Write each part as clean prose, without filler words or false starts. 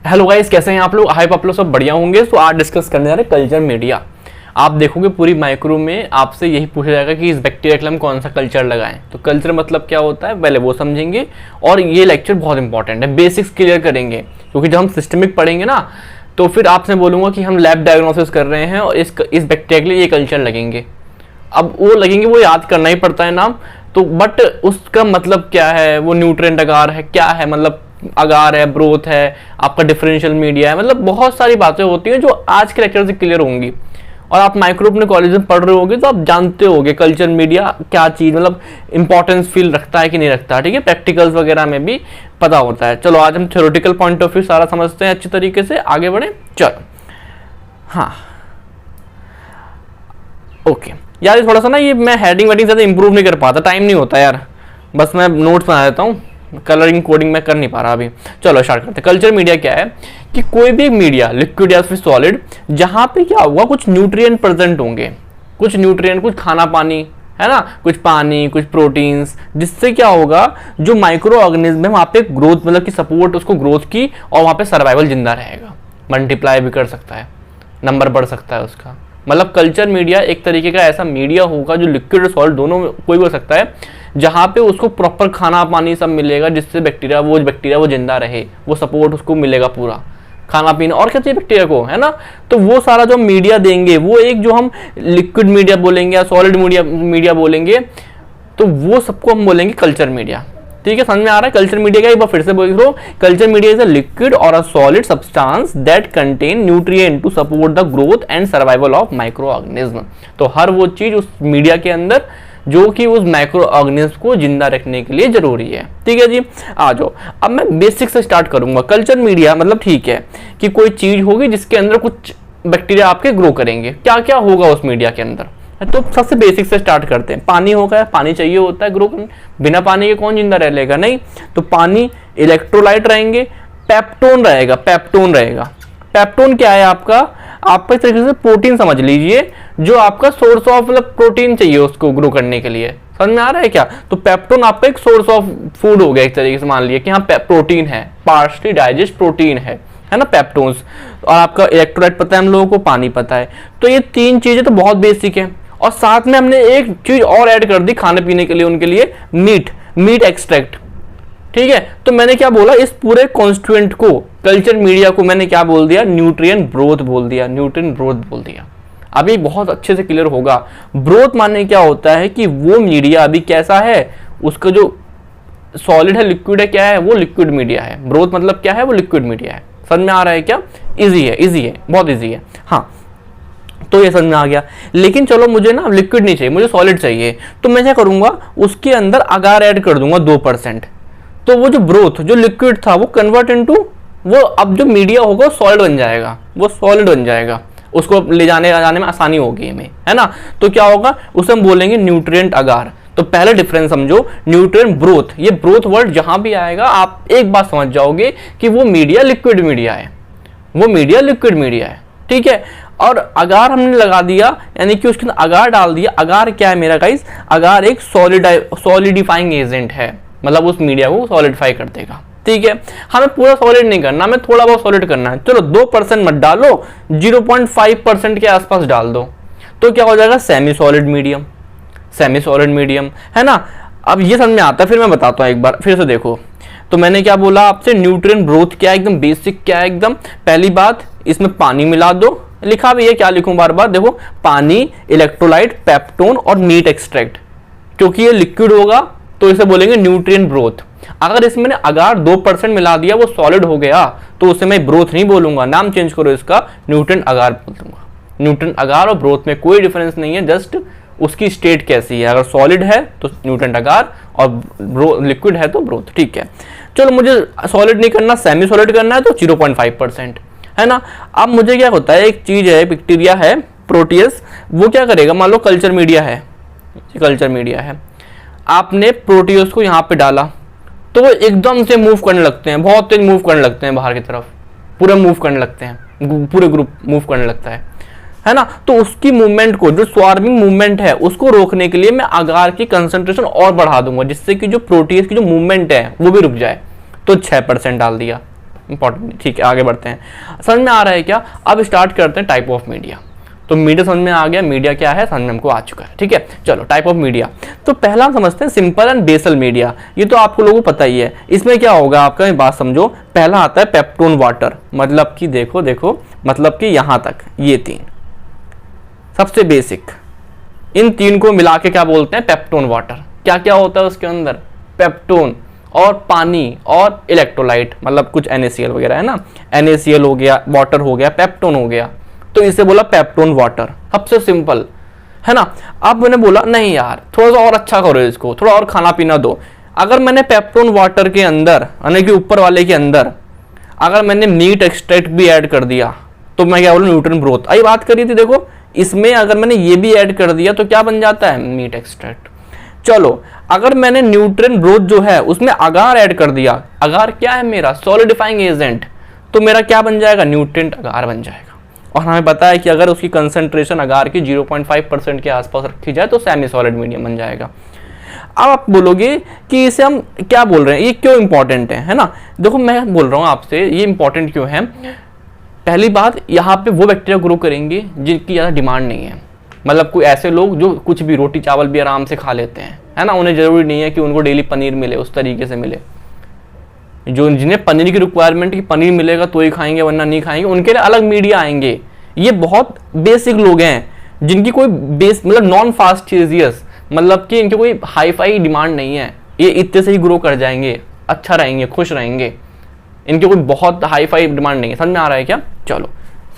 Hello guys, कैसे हैं आप लोग? आई होप आप लोग सब बढ़िया होंगे। तो आज डिस्कस करने जा रहे हैं कल्चर मीडिया। आप देखोगे पूरी माइक्रो में आपसे यही पूछा जाएगा कि इस बैक्टीरिया के लिए हम कौन सा कल्चर लगाएं। तो कल्चर मतलब क्या होता है पहले वो समझेंगे, और ये लेक्चर बहुत इंपॉर्टेंट है, बेसिक्स क्लियर करेंगे। क्योंकि जब हम सिस्टमिक पढ़ेंगे ना तो फिर आपसे बोलूँगा कि हम लैब डायग्नोसिस कर रहे हैं और इस बैक्टीरिया के लिए ये कल्चर लगेंगे। अब वो लगेंगे, वो याद करना ही पड़ता है नाम तो, बट उसका मतलब क्या है, वो न्यूट्रिएंट अगार है क्या है, मतलब अगार है, ब्रोथ है, आपका डिफरेंशियल मीडिया है, मतलब बहुत सारी बातें होती हैं जो आज के लेक्चर से क्लियर होंगी। और आप माइक्रो अपने कॉलेज में पढ़ रहे होगे तो आप जानते होगे कल्चर मीडिया क्या चीज़, मतलब इंपॉर्टेंस फील रखता है कि नहीं रखता है। ठीक है, प्रैक्टिकल्स वगैरह में भी पता होता है। चलो आज हम थ्योरेटिकल पॉइंट ऑफ व्यू सारा समझते हैं अच्छी तरीके से, आगे बढ़े। चलो हाँ ओके यार, थोड़ा सा ना ये मैं हेडिंग वेडिंग ज़्यादा इंप्रूव नहीं कर पाता, टाइम नहीं होता यार, बस मैं नोट्स बना देता हूँ, कलरिंग कोडिंग में कर नहीं पा रहा अभी। चलो स्टार्ट करते हैं। कल्चर मीडिया क्या है कि कोई भी मीडिया लिक्विड या फिर सॉलिड जहां पे क्या होगा, कुछ न्यूट्रिएंट प्रेजेंट होंगे, कुछ न्यूट्रिएंट, कुछ खाना पानी है ना, कुछ पानी, कुछ प्रोटीन्स, जिससे क्या होगा जो माइक्रो ऑर्गेनिज्म है वहां पे ग्रोथ, मतलब कि सपोर्ट उसको ग्रोथ की, और वहां पे सर्वाइवल जिंदा रहेगा, मल्टीप्लाई भी कर सकता है, नंबर बढ़ सकता है उसका। मतलब कल्चर मीडिया एक तरीके का ऐसा मीडिया होगा जो लिक्विड और सॉलिड दोनों में कोई भी हो सकता है, जहाँ पे उसको प्रॉपर खाना पानी सब मिलेगा, जिससे बैक्टीरिया वो जिंदा रहे, वो सपोर्ट उसको मिलेगा पूरा, खाना पीना और क्या चाहिए बैक्टीरिया को, है ना। तो वो सारा जो मीडिया देंगे, वो एक जो हम लिक्विड मीडिया बोलेंगे या सॉलिड मीडिया बोलेंगे, तो वो सबको हम बोलेंगे कल्चर मीडिया। ठीक है, समझ में आ रहा है कल्चर मीडिया का? एक बार फिर से बोल रहा हूं, culture media is a liquid or a solid substance that contain nutrient to support the growth and survival of micro organism. तो हर वो चीज उस मीडिया के अंदर जो कि उस माइक्रो ऑर्गेनिज्म को जिंदा रखने के लिए जरूरी है। ठीक है जी, आ जाओ। अब मैं बेसिक से स्टार्ट करूंगा। कल्चर मीडिया मतलब ठीक है कि कोई चीज होगी जिसके अंदर कुछ बैक्टीरिया आपके ग्रो करेंगे। क्या क्या होगा उस मीडिया के अंदर, तो सबसे बेसिक से स्टार्ट करते हैं। पानी होगा, पानी चाहिए होता है ग्रो करने, बिना पानी के कौन जिंदा रह लेगा, नहीं। तो पानी, इलेक्ट्रोलाइट रहेंगे, पेप्टोन रहेगा। पेप्टोन क्या है आपका एक तरीके से प्रोटीन समझ लीजिए, जो आपका सोर्स ऑफ मतलब प्रोटीन चाहिए उसको ग्रो करने के लिए। समझ में आ रहा है क्या? तो पेप्टोन आपका एक सोर्स ऑफ फूड हो गया एक तरीके से, मान लिया कि हाँ प्रोटीन है, पार्शली डाइजेस्ट प्रोटीन है ना पेप्टोन्स। और आपका इलेक्ट्रोलाइट पता है हम लोगों को, पानी पता है। तो ये तीन चीजें तो बहुत बेसिक है, और साथ में हमने एक चीज और ऐड कर दी खाने पीने के लिए उनके लिए, मीट एक्सट्रैक्ट। ठीक है, तो मैंने क्या बोला, इस पूरे कॉन्स्टिट्यूएंट को, कल्चर मीडिया को मैंने क्या बोल दिया, न्यूट्रिएंट ब्रोथ बोल दिया। अभी बहुत अच्छे से क्लियर होगा। ब्रोथ माने क्या होता है कि वो मीडिया अभी कैसा है, उसका जो सॉलिड है, लिक्विड है, क्या है, वो लिक्विड मीडिया है। ब्रोथ मतलब क्या है, वो लिक्विड मीडिया है। समझ में आ रहा है क्या? इजी है, बहुत इजी है। हाँ, तो ये समझ में आ गया। लेकिन चलो मुझे ना लिक्विड नहीं चाहिए, मुझे सॉलिड चाहिए, तो मैं क्या करूंगा, उसके अंदर अगार ऐड कर दूंगा 2%। तो वो जो ब्रोथ, जो लिक्विड था, वो कन्वर्ट इनटू, वो अब जो मीडिया होगा सॉलिड बन जाएगा, उसको ले जाने में आसानी होगी हमें, है ना। तो क्या होगा, उसे हम बोलेंगे न्यूट्रिएंट अगार। तो पहले डिफरेंस समझो, न्यूट्रिएंट ब्रोथ, ये ब्रोथ वर्ड जहां भी आएगा आप एक बात समझ जाओगे कि वो मीडिया लिक्विड मीडिया है। ठीक है, और अगार हमने लगा दिया, यानी कि उसके अंदर अगार डाल दिया। अगार क्या है मेरा गाइस, अगार एक सॉलिडिफाइंग एजेंट है, मतलब उस मीडिया को सॉलिडिफाई कर देगा। ठीक है, हमें पूरा सॉलिड नहीं करना, हमें थोड़ा बहुत सॉलिड करना है। चलो 2% मत डालो, 0.5% के आसपास डाल दो, तो क्या हो जाएगा, सेमी सॉलिड मीडियम, है ना। अब ये समझ में आता है, फिर मैं बताता हूँ एक बार फिर से देखो। तो मैंने क्या बोला आपसे, न्यूट्रिएंट ब्रोथ क्या है, एकदम बेसिक क्या है एकदम। पहली बात, इसमें पानी मिला दो, लिखा भी है, क्या लिखूं बार बार, देखो, पानी, इलेक्ट्रोलाइट, पेप्टोन और मीट एक्सट्रैक्ट। क्योंकि ये लिक्विड होगा तो इसे बोलेंगे न्यूट्रिएंट ब्रोथ। अगर इसमें अगार 2% मिला दिया, वो सॉलिड हो गया, तो उसे मैं ब्रोथ नहीं बोलूंगा, नाम चेंज करो इसका, न्यूट्रिएंट अगार बोल दूंगा। न्यूट्रिएंट अगार और ब्रोथ में कोई डिफरेंस नहीं है, जस्ट उसकी स्टेट कैसी है। अगर सॉलिड है तो न्यूट्रिएंट अगार, और लिक्विड है तो ब्रोथ। ठीक है, चलो मुझे सॉलिड नहीं करना, सेमी सॉलिड करना है, तो 0.5%, है ना। अब मुझे क्या होता है, एक चीज है, बैक्टीरिया है, प्रोटियस, वो क्या करेगा, मान लो कल्चर मीडिया है, आपने प्रोटियस को यहाँ पे डाला, तो वो एकदम से मूव करने लगते हैं, बहुत तेज मूव करने लगते हैं बाहर की तरफ, पूरे मूव करने लगते हैं, पूरे ग्रुप मूव करने लगता है ना। तो उसकी मूवमेंट को, जो स्वार्मिंग मूवमेंट है, उसको रोकने के लिए मैं अगार की कंसंट्रेशन और बढ़ा दूंगा, जिससे कि जो प्रोटीज की जो मूवमेंट है वो भी रुक जाए। तो 6% डाल दिया, इंपॉर्टेंट, ठीक है आगे बढ़ते हैं। समझ में आ रहा है क्या? अब स्टार्ट करते हैं टाइप ऑफ मीडिया। तो मीडिया समझ में आ गया, मीडिया क्या है समझ में हमको आ चुका है, ठीक है। चलो टाइप ऑफ मीडिया, तो पहला हम समझते हैं सिंपल एंड बेसल मीडिया। ये तो आपको लोगों को पता ही है। इसमें क्या होगा आपका, एक बात समझो, पहला आता है पेप्टोन वाटर, मतलब कि देखो मतलब कि यहाँ तक ये 3 सबसे बेसिक, इन 3 को मिला के क्या बोलते हैं, पेप्टोन वाटर। क्या क्या होता है उसके अंदर, पेप्टोन और पानी और इलेक्ट्रोलाइट, मतलब कुछ NaCl वगैरह है ना, NaCl हो गया, वाटर हो गया, पेप्टोन हो गया, तो इसे बोला पेप्टोन वाटर, सबसे सिंपल है ना। अब मैंने बोला नहीं यार थोड़ा सा और अच्छा करो इसको, थोड़ा और खाना पीना दो। अगर मैंने पेप्टोन वाटर के अंदर यानी कि ऊपर वाले के अंदर अगर मैंने मीट एक्सट्रैक्ट भी ऐड कर दिया तो मैं क्या बोलूँ, न्यूट्रिएंट ब्रोथ। आई बात करी थी देखो, इसमें अगर मैंने ये भी ऐड कर दिया तो क्या बन जाता है, मीट एक्सट्रैक्ट। चलो अगर मैंने न्यूट्रिएंट ब्रोथ जो है उसमें अगार ऐड कर दिया, अगार क्या है मेरा सॉलिडिफाइंग एजेंट, तो मेरा क्या बन जाएगा, न्यूट्रिएंट अगार बन जाएगा। और हमें पता है कि अगर उसकी कंसंट्रेशन अगार की 0.5% के आसपास रखी जाए तो सेमी सॉलिड मीडियम बन जाएगा। अब आप बोलोगे कि इसे हम क्या बोल रहे हैं, ये क्यों इंपॉर्टेंट है ना। देखो मैं बोल रहा हूँ आपसे ये इंपॉर्टेंट क्यों है। पहली बात, यहाँ पे वो बैक्टीरिया ग्रो करेंगे जिनकी ज़्यादा डिमांड नहीं है, मतलब कोई ऐसे लोग जो कुछ भी रोटी चावल भी आराम से खा लेते हैं, है ना, उन्हें जरूरी नहीं है कि उनको डेली पनीर मिले, उस तरीके से मिले। जो जिन्हें पनीर की रिक्वायरमेंट कि पनीर मिलेगा तो ही खाएंगे वरना नहीं खाएंगे, उनके लिए अलग मीडिया आएंगे। ये बहुत बेसिक लोग हैं जिनकी कोई बेस मतलब नॉन फास्टिजियस, मतलब कि इनकी कोई हाई फाई डिमांड नहीं है, ये इतने से ही ग्रो कर जाएंगे, अच्छा रहेंगे, खुश रहेंगे, इनकी कोई बहुत हाई फाई डिमांड नहीं है। समझ में आ रहा है क्या? चलो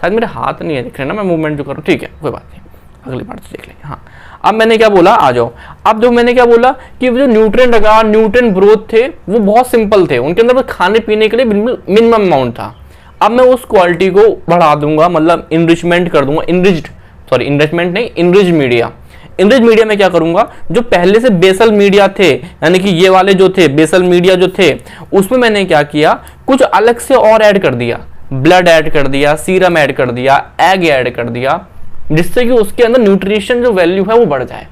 शायद मेरे हाथ नहीं है दिख रहे ना, मैं मूवमेंट जो करूँ, ठीक है कोई बात नहीं, अगली बार से देख लेंगे। हाँ अब मैंने क्या बोला, आ जाओ। अब जो मैंने क्या बोला कि जो न्यूट्रिएंट अगार न्यूट्रिएंट ब्रोथ थे वो बहुत सिंपल थे, उनके अंदर खाने पीने के लिए मिनिमम अमाउंट था। अब मैं उस क्वालिटी को बढ़ा दूंगा, मतलब इनरिचमेंट कर दूंगा, इनरिचमेंट नहीं, इनरिच मीडिया। इनरिच मीडिया में क्या करूंगा, जो पहले से बेसल मीडिया थे यानी कि ये वाले जो थे बेसल मीडिया जो थे, उसमें मैंने क्या किया, कुछ अलग से और ऐड कर दिया, ब्लड ऐड कर दिया, सीरम ऐड कर दिया, एग ऐड कर दिया, जिससे कि उसके अंदर न्यूट्रिशन जो वैल्यू है वो बढ़ जाए,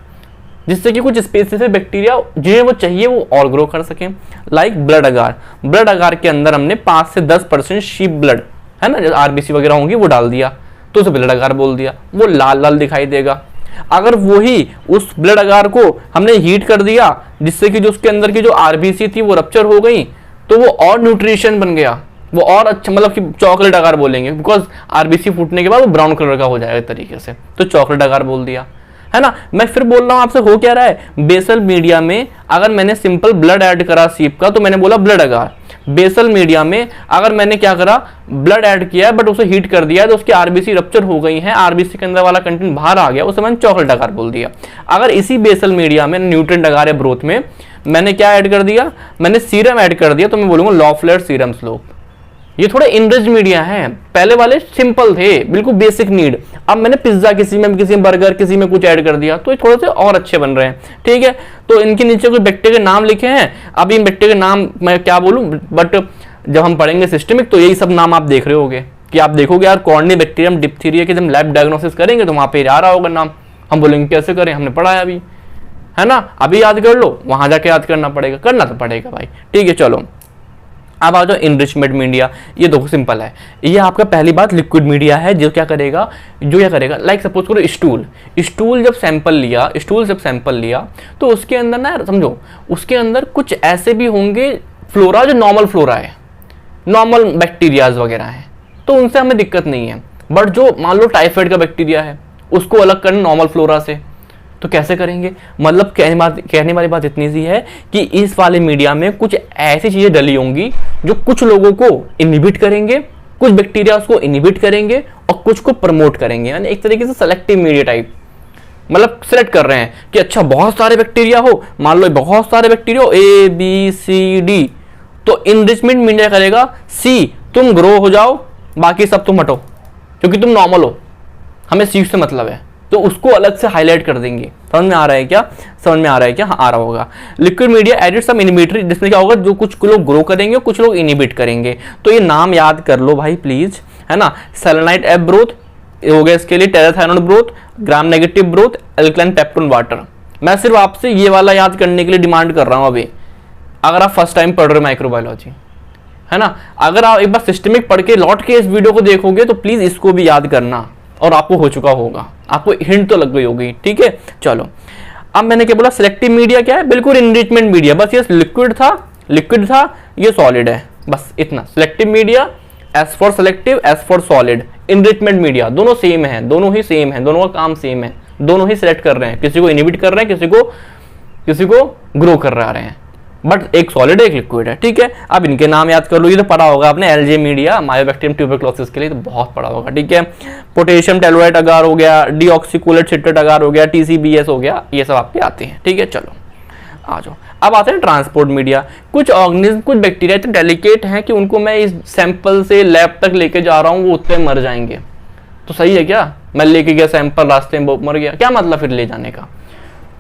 जिससे कि कुछ स्पेसिफिक बैक्टीरिया जिन्हें वो चाहिए वो और ग्रो कर सकें। लाइक ब्लड अगार, ब्लड अगार के अंदर हमने 5 से 10% शीप ब्लड है ना, RBC वगैरह होंगी वो डाल दिया तो उसे ब्लड अगार बोल दिया, वो लाल लाल दिखाई देगा। अगर वही उस ब्लड अगार को हमने हीट कर दिया जिससे कि जो उसके अंदर की जो RBC थी वो रप्चर हो गई तो वो और न्यूट्रिशन बन गया, वो और अच्छा, मतलब कि चॉकलेट अगार बोलेंगे, बिकॉज RBC फूटने के बाद वो ब्राउन कलर का हो जाएगा तरीके से, तो चॉकलेट अगार बोल दिया, है ना। मैं फिर बोल रहा हूं आपसे, हो क्या रहा है, बेसल मीडिया में अगर मैंने सिंपल ब्लड ऐड करा सीप का तो मैंने बोला ब्लड अगार। बेसल मीडिया में अगर मैंने क्या करा, ब्लड ऐड किया बट उसे हीट कर दिया तो उसकी RBC रप्चर हो गई है, RBC के अंदर वाला कंटेंट बाहर आ गया, उसे मैंने चॉकलेट अगार बोल दिया। अगर इसी बेसल मीडिया में न्यूट्रिएंट अगार है ब्रोथ में, मैंने क्या ऐड कर दिया, मैंने सीरम ऐड कर दिया तो मैं बोलूंगा लॉफलेट सीरम स्लोप। ये थोड़े इनरिच मीडिया हैं, पहले वाले सिंपल थे, बिल्कुल बेसिक नीड। अब मैंने पिज्जा किसी में बर्गर किसी में कुछ ऐड कर दिया तो ये थोड़े से और अच्छे बन रहे हैं, ठीक है। तो इनके नीचे कुछ बैक्टीरिया के नाम लिखे हैं, अब इन बैक्टीरिया के नाम मैं क्या बोलूं, बट जब हम पढ़ेंगे सिस्टमिक तो यही सब नाम आप देख रहे होगे कि आप देखोगे यार कॉर्निबैक्टीरियम डिप्थीरिया के जब लैब डायग्नोसिस करेंगे तो वहां पे आ रहा होगा नाम, हम बोलेंगे कैसे करें, हमने पढ़ा है अभी, है ना, अभी याद कर लो, वहां जाके याद करना पड़ेगा, करना तो पड़ेगा भाई, ठीक है। चलो अब आ जाओ इनरिचमेंट मीडिया, ये देखो सिंपल है, ये आपका पहली बात लिक्विड मीडिया है जो क्या करेगा, लाइक सपोज करो स्टूल जब सैंपल लिया तो उसके अंदर ना समझो उसके अंदर कुछ ऐसे भी होंगे फ्लोरा जो नॉर्मल फ्लोरा है, नॉर्मल बैक्टीरियाज वगैरह है, तो उनसे हमें दिक्कत नहीं है। बट जो मान लो टाइफाइड का बैक्टीरिया है उसको अलग करना नॉर्मल फ्लोरा से, तो कैसे करेंगे, मतलब कहने वाली बात इतनी सी है कि इस वाले मीडिया में कुछ ऐसी चीजें डली होंगी जो कुछ लोगों को इनहिबिट करेंगे, कुछ बैक्टीरिया को इनहिबिट करेंगे और कुछ को प्रमोट करेंगे, यानी एक तरीके से सेलेक्टिव मीडिया टाइप, मतलब सेलेक्ट कर रहे हैं कि अच्छा बहुत सारे बैक्टीरिया हो, मान लो बहुत सारे बैक्टीरिया हो ABCD, तो इनरिचमेंट मीडिया करेगा C, तुम ग्रो हो जाओ बाकी सब तुम हटो क्योंकि तुम नॉर्मल हो, हमें C से मतलब है, तो उसको अलग से हाईलाइट कर देंगे। समझ में आ रहा है क्या, हाँ आ रहा होगा। लिक्विड मीडिया एडिड सम इनहिबिटरी, जिसमें क्या होगा जो कुछ लोग ग्रो करेंगे कुछ लोग इनहिबिट करेंगे, तो ये नाम याद कर लो भाई प्लीज, है ना। सेलेनाइट एफ ब्रोथ हो गया, इसके लिए tetrathionate broth, gram negative broth, alkaline peptone water. मैं सिर्फ आपसे ये वाला याद करने के लिए डिमांड कर रहा हूं अभी, अगर आप फर्स्ट टाइम पढ़ रहे हो माइक्रोबायोलॉजी, है ना। अगर आप एक बार सिस्टमिक पढ़ के लौट के इस वीडियो को देखोगे तो प्लीज इसको भी याद करना, और आपको हो चुका होगा, आपको हिंट तो लग गई होगी, ठीक है। चलो अब मैंने क्या बोला, सिलेक्टिव मीडिया क्या है, बिल्कुल इनरिचमेंट मीडिया, बस ये लिक्विड था, ये सॉलिड है, बस इतना। Selective media, S for selective, S for solid. Enrichment media, दोनों सेम है, दोनों ही सेम है, दोनों का काम सेम है, दोनों ही सिलेक्ट कर रहे हैं, किसी को इनहिबिट कर रहे हैं, किसी को ग्रो कर रहे हैं, बट एक सॉलिड है एक लिक्विड है, ठीक है। अब इनके नाम याद कर लो, ये तो पढ़ा होगा आपने, एलजे मीडिया मायोबैक्टीरियम ट्यूबरक्लोसिस के लिए तो बहुत पढ़ा होगा, ठीक है। पोटेशियम टेलोराइट अगार हो गया, डीऑक्सीकुलेट सिट्रेट अगार हो गया, टीसीबीएस हो गया, ये सब आपके आते हैं, ठीक है। चलो आ जाओ, अब आते हैं ट्रांसपोर्ट मीडिया। कुछ ऑर्गेनिज्म, कुछ बैक्टीरिया इतने डेलिकेट हैं कि उनको मैं इस सैंपल से लैब तक लेके जा रहा हूँ, वो उतने मर जाएंगे, तो सही है क्या? मैं लेके गया सैंपल, रास्ते में मर गया, क्या मतलब फिर ले जाने का,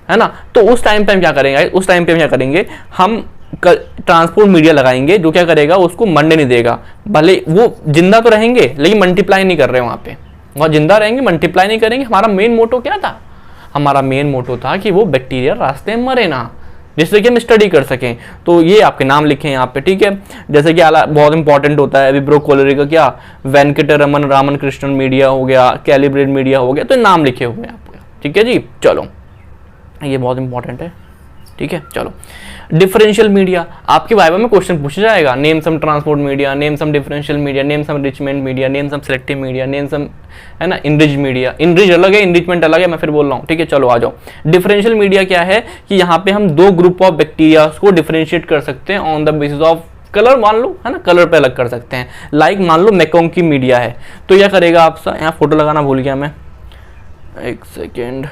है ना। तो उस टाइम पे हम क्या करेंगे, हम ट्रांसपोर्ट मीडिया लगाएंगे जो क्या करेगा, उसको मरने नहीं देगा। भले वो जिंदा तो रहेंगे लेकिन मल्टीप्लाई नहीं कर रहे वहां पे, वहां जिंदा रहेंगे, मल्टीप्लाई नहीं करेंगे। हमारा मेन मोटो क्या था? हमारा मेन मोटो था कि वो बैक्टीरिया रास्ते में मरे ना, जिससे कि हम स्टडी कर सकें। तो ये आपके नाम लिखे हैं यहाँ पे, ठीक है। जैसे कि बहुत इंपॉर्टेंट होता है विब्रो कोलेरी का क्या, वेंकटरमन रामन कृष्णन मीडिया हो गया, कैलिब्रेट मीडिया हो गया, तो नाम लिखे हुए हैं आपके, ठीक है जी। चलो ये बहुत इंपॉर्टेंट है, ठीक है। चलो डिफरेंशियल मीडिया, आपके वाइवा में क्वेश्चन पूछा जाएगा, name some transport media, name some differential media, name some enrichment media, name some selective media, name some, है ना, इनरिच मीडिया। इनरिच अलग है, इनरिचमेंट अलग है, मैं फिर बोल रहा हूँ, ठीक है। चलो आ जाओ, डिफरेंशियल मीडिया क्या है कि यहाँ पे हम दो ग्रुप ऑफ बैक्टीरिया को डिफरेंशिएट कर सकते हैं on the basis of colour, मान लो, है ना, कलर पे अलग कर सकते हैं। लाइक मान लो मैकोंग की मीडिया है, तो क्या करेगा आपसे, यहाँ फोटो लगाना भूल गया मैं, एक सेकेंड,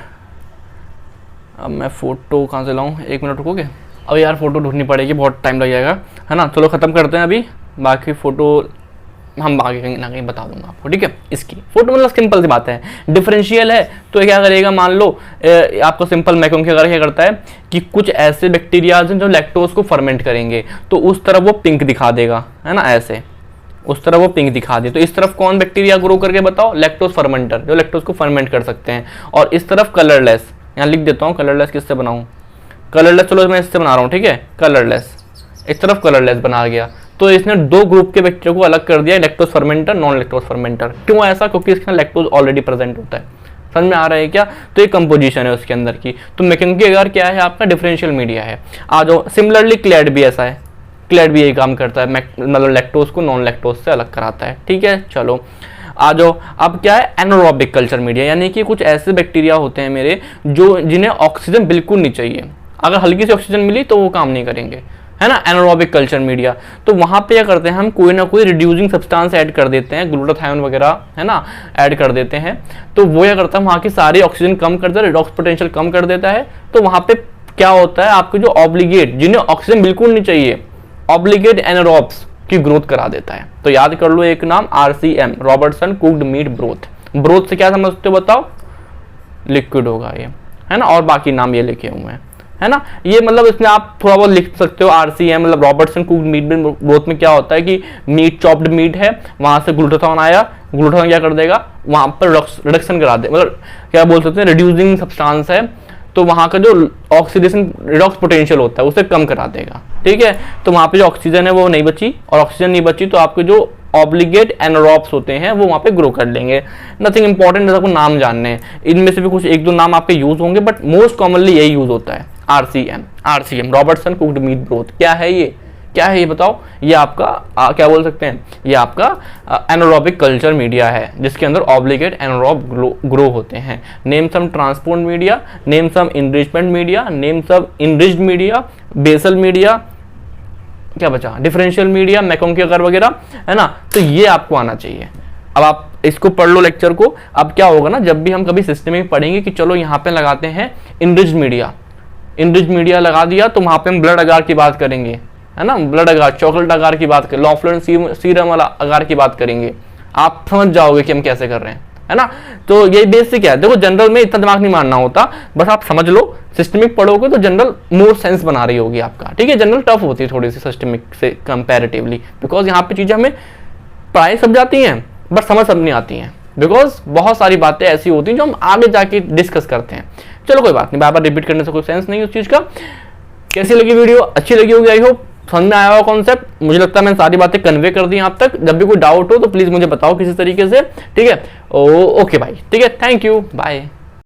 अब मैं फोटो कहाँ से लाऊं, एक मिनट रुकोगे, अब यार फोटो ढूंढनी पड़ेगी, बहुत टाइम लग जाएगा, है ना। चलो खत्म करते हैं अभी, बाकी फोटो हम आगे कहीं ना कहीं बता दूंगा आपको, ठीक है। इसकी फोटो मतलब सिंपल सी बात है, डिफरेंशियल है तो क्या करेगा, मान लो आपको सिंपल मैकोंग अगर क्या करता है कि कुछ ऐसे बैक्टीरियाज हैं जो लैक्टोज को फर्मेंट करेंगे, तो उस तरफ वो पिंक दिखा देगा, है ना, ऐसे उस तरफ वो पिंक दिखा दे। तो इस तरफ कौन बैक्टीरिया ग्रो करके बताओ, लैक्टोज फर्मेंटर, जो लैक्टोज को फर्मेंट कर सकते हैं। और इस तरफ कलरलेस, यहाँ लिख देता हूँ कलरलेस, किससे बनाऊँ, कलरलेस, चलो मैं इससे बना रहा हूँ, ठीक है, कलरलेस, इस तरफ कलरलेस बना गया। तो इसने दो ग्रुप के बैक्टीरिया को अलग कर दिया, lactose fermenter, non lactose fermenter. क्यों ऐसा? क्योंकि इसके अंदर लैक्टोज ऑलरेडी प्रेजेंट होता है, समझ में आ रहा है क्या? तो ये कंपोजिशन है उसके अंदर की। तो मैकोंग अगर क्या है आपका, डिफरेंशियल मीडिया है। आ जाओ, सिमिलरली क्लैड भी ऐसा है, क्लैड भी यही काम करता है, मतलब लैक्टोज को नॉन लैक्टोज से अलग कराता है, ठीक है। चलो आ जाओ, अब क्या है, एनारोबिक कल्चर मीडिया, यानी कि कुछ ऐसे बैक्टीरिया होते हैं मेरे जो जिन्हें ऑक्सीजन बिल्कुल नहीं चाहिए, अगर हल्की सी ऑक्सीजन मिली तो वो काम नहीं करेंगे, है ना, एनारोबिक कल्चर मीडिया। तो वहाँ पे क्या करते हैं हम, कोई ना कोई रिड्यूसिंग सब्सटेंस ऐड कर देते हैं, ग्लूटाथायोन वगैरह, है ना, ऐड कर देते हैं। तो वो क्या करता है, वहाँ की सारी ऑक्सीजन कम कर देता है, रिडॉक्स पोटेंशियल कम कर देता है। तो वहाँ पे क्या होता है, आपके जो ऑब्लिगेट, जिन्हें ऑक्सीजन बिल्कुल नहीं चाहिए, ऑब्लिगेट एनारोब्स की ग्रोथ करा देता है। तो याद कर लो एक नाम, RCM, Robertson cooked meet broth. Broth से क्या समझते हो बताओ, लिक्विड होगा ये, है ना, और बाकी नाम ये लिखे हुए हैं, है ना। ये मतलब इसमें आप थोड़ा बहुत लिख सकते हो, RCM मतलब रॉबर्टसन कुक्ड मीट ब्रोथ में क्या होता है कि मीट, चॉप्ड मीट है, वहां से ग्लूटाथायोन आया, ग्लूटाथायोन क्या कर देगा, वहां पर रिडक्शन करा दे, मतलब क्या बोल सकते हैं, रिड्यूसिंग सब्सटेंस है, तो वहाँ का जो ऑक्सीडेशन रिडॉक्स पोटेंशियल होता है उसे कम करा देगा, ठीक है। तो वहाँ पे जो ऑक्सीजन है वो नहीं बची, और ऑक्सीजन नहीं बची तो आपके जो ऑब्लिगेट एनारोब्स होते हैं वो वहाँ पे ग्रो कर लेंगे। नथिंग इंपॉर्टेंट, आपको नाम जानने हैं, इनमें से भी कुछ एक दो नाम आपके यूज होंगे, बट मोस्ट कॉमनली यही यूज होता है, RCM, Robertson cooked meet broth. क्या है ये, क्या है ये बताओ? ये आपका क्या बोल सकते हैं, ये आपका एनारोबिक कल्चर मीडिया है, जिसके अंदर ऑब्लिगेट एनारोब ग्रो होते हैं। Name some transport media, name some enrichment media, name some enriched media, basal media, क्या बचा, डिफरेंशियल मीडिया, मैकोंग अगर वगैरह, है ना। तो ये आपको आना चाहिए। अब आप इसको पढ़ लो लेक्चर को। अब क्या होगा ना, जब भी हम कभी सिस्टम में पढ़ेंगे कि चलो यहाँ पे लगाते हैं इनरिच्ड मीडिया लगा दिया, तो वहाँ पे हम ब्लड अगार की बात करेंगे, है ना, ब्लड अगार, चॉकलेट अगार की बात करें, लॉफ्लुएंट सीरम वाला अगार की बात करेंगे, आप समझ जाओगे कि हम कैसे कर रहे हैं, है ना। तो ये बेसिक है, देखो जनरल में इतना दिमाग नहीं मारना होता, बस आप समझ लो, सिस्टमिक पढ़ोगे तो जनरल मोर सेंस बना रही होगी आपका, ठीक है। जनरल टफ होती है थोड़ी सी सिस्टमिक से कंपैरेटिवली, बिकॉज यहाँ पे चीजें हमें पढ़ाई सब जाती हैं बट समझ सब नहीं आती हैं, बिकॉज बहुत सारी बातें ऐसी होती हैं जो हम आगे जाके डिस्कस करते हैं। चलो कोई बात नहीं, बार बार रिपीट करने से कोई सेंस नहीं उस चीज का। कैसी लगी वीडियो, अच्छी लगी होगी आई होप। समझ में आया हुआ कॉन्सेप्ट, मुझे लगता है मैंने सारी बातें कन्वे कर दी आप तक। जब भी कोई डाउट हो तो प्लीज मुझे बताओ किसी तरीके से, ठीक है। ओके भाई, ठीक है, थैंक यू, बाय।